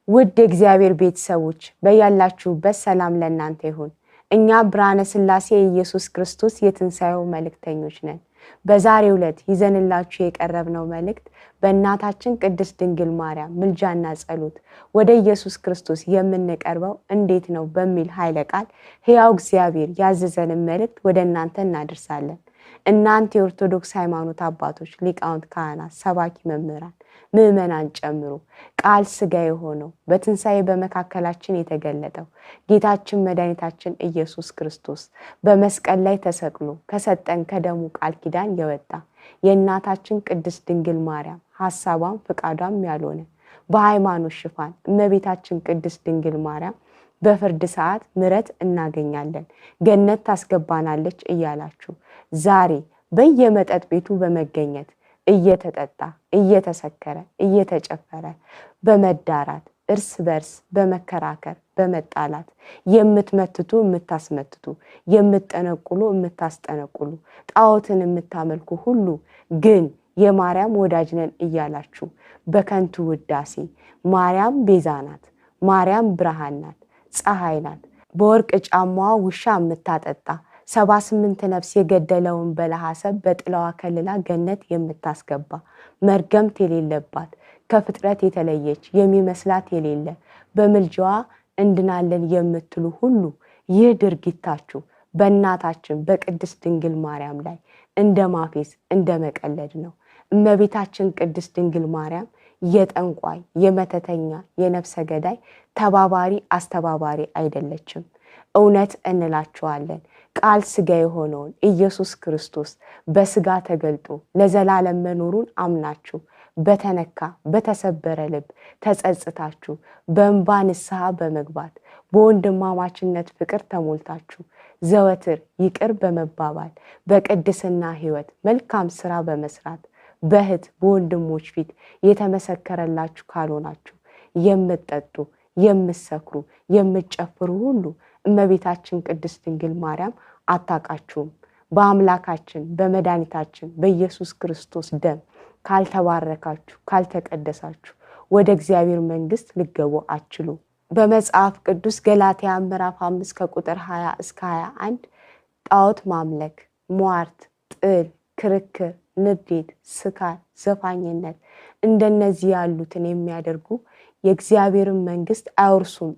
ውድ የእግዚአብሔር ቤተሰቦች በያላችሁበት ሰላም ለእናንተ ይሁን። እኛ ብርሃነ ሥላሴ ኢየሱስ ክርስቶስ የትንሣኤው መልእክተኞች ነን። በዛሬው ዕለት ይዘንላችሁ የቀረብነው መልእክት በእናታችን ቅድስት ድንግል ማርያም ምልጃና ጸሎት ወደ ኢየሱስ ክርስቶስ የምንቀርበው እንዴት ነው በሚል ኃይለ ቃል ሕያው እግዚአብሔር ያዘዘንን መልእክት ወደ እናንተ እናደርሳለን። እናንተ የኦርቶዶክስ ሃይማኖት አባቶች፣ ሊቃውንት፣ ካህናት፣ ሰባኪ መምህራን፣ ምዕመናን ጨምሮ ቃል ሥጋ የሆነው በትንሣኤ በመካከላችን የተገለጠው ጌታችን መድኃኒታችን ኢየሱስ ክርስቶስ በመስቀል ላይ ተሰቅሎ ከሰጠን ከደሙ ቃል ኪዳን የወጣ የእናታችን ቅድስት ድንግል ማርያም ሐሳቧም ፍቃዷም ያልሆነ በሃይማኖት ሽፋን እመቤታችን ቅድስት ድንግል ማርያም በፍርድ ሰዓት ምሕረት እናገኛለን፣ ገነት ታስገባናለች እያላችሁ ዛሬ በየመጠጥ ቤቱ በመገኘት እየተጠጣ እየተሰከረ እየተጨፈረ በመዳራት እርስ በርስ በመከራከር በመጣላት የምትመትቱ የምታስመትቱ የምትጠነቁሉ የምታስጠነቁሉ ጣዖትን የምታመልኩ ሁሉ ግን የማርያም ወዳጅ ነን እያላችሁ በከንቱ ውዳሴ ማርያም ቤዛ ናት፣ ማርያም ብርሃን ናት፣ ፀሐይ ናት፣ በወርቅ ጫማዋ ውሻ የምታጠጣ 78 ነፍስ የገደለውን በለሐሰብ በጥላዋ ከልላ ገነት የምታስገባ መርገምት የሌለባት ከፍጥረት የተለየች የሚመስላት የሌለ በምልጃዋ እንድናለን የምትሉ ሁሉ ይህ ድርጊታችሁ በእናታችን በቅድስት ድንግል ማርያም ላይ እንደ ማፌዝ እንደ መቀለድ ነው። እመቤታችን ቅድስት ድንግል ማርያም የጠንቋይ የመተተኛ የነፍሰ ገዳይ ተባባሪ አስተባባሪ አይደለችም። እውነት እንላችኋለን ቃል ሥጋ የሆነውን ኢየሱስ ክርስቶስ በሥጋ ተገልጦ ለዘላለም መኖሩን አምናችሁ በተነካ በተሰበረ ልብ ተጸጽታችሁ በእንባ ንስሐ በመግባት በወንድማማችነት ፍቅር ተሞልታችሁ ዘወትር ይቅር በመባባል በቅድስና ሕይወት መልካም ሥራ በመስራት በእህት በወንድሞች ፊት የተመሰከረላችሁ ካልሆናችሁ የምትጠጡ የምትሰክሩ የምትጨፍሩ ሁሉ እመቤታችን ቅድስት ድንግል ማርያም አታውቃችሁም። በአምላካችን በመድኃኒታችን በኢየሱስ ክርስቶስ ደም ካልተባረካችሁ ካልተቀደሳችሁ ወደ እግዚአብሔር መንግሥት ልገቡ አትችሉ። በመጽሐፍ ቅዱስ ገላትያ ምዕራፍ 5 ከቁጥር 20 እስከ 21 ጣዖት ማምለክ፣ ሟርት፣ ጥል፣ ክርክር፣ ንዴት፣ ስካር፣ ዘፋኝነት እንደነዚህ ያሉትን የሚያደርጉ የእግዚአብሔርን መንግሥት አይወርሱም